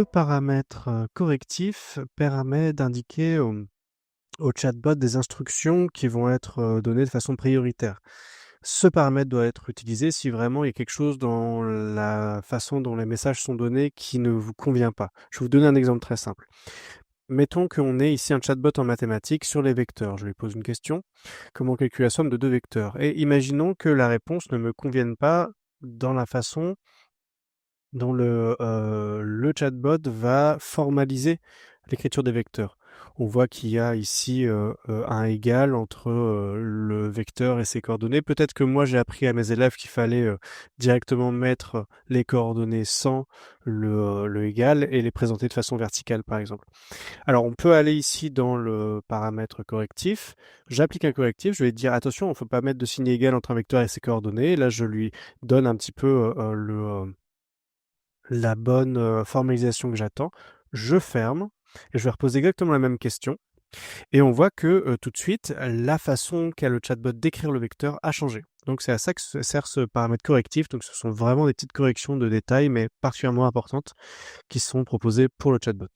Le paramètre, correctif permet d'indiquer au chatbot des instructions qui vont être, données de façon prioritaire. Ce paramètre doit être utilisé si vraiment il y a quelque chose dans la façon dont les messages sont donnés qui ne vous convient pas. Je vais vous donner un exemple très simple. Mettons qu'on ait ici un chatbot en mathématiques sur les vecteurs. Je lui pose une question: «Comment calculer la somme de 2 vecteurs?» et imaginons que la réponse ne me convienne pas dans la façon dont le chatbot va formaliser l'écriture des vecteurs. On voit qu'il y a ici, un égal entre, le vecteur et ses coordonnées. Peut-être que moi j'ai appris à mes élèves qu'il fallait, directement mettre les coordonnées sans le égal et les présenter de façon verticale, par exemple. Alors on peut aller ici dans le paramètre correctif. J'applique un correctif, je vais dire: «Attention, il ne faut pas mettre de signe égal entre un vecteur et ses coordonnées». Là, je lui donne un petit peu, la bonne, formalisation que j'attends. Je ferme et je vais reposer exactement la même question et on voit que, tout de suite, la façon qu'a le chatbot d'écrire le vecteur a changé. Donc c'est à ça que sert ce paramètre correctif. Donc ce sont vraiment des petites corrections de détails, mais particulièrement importantes, qui sont proposées pour le chatbot.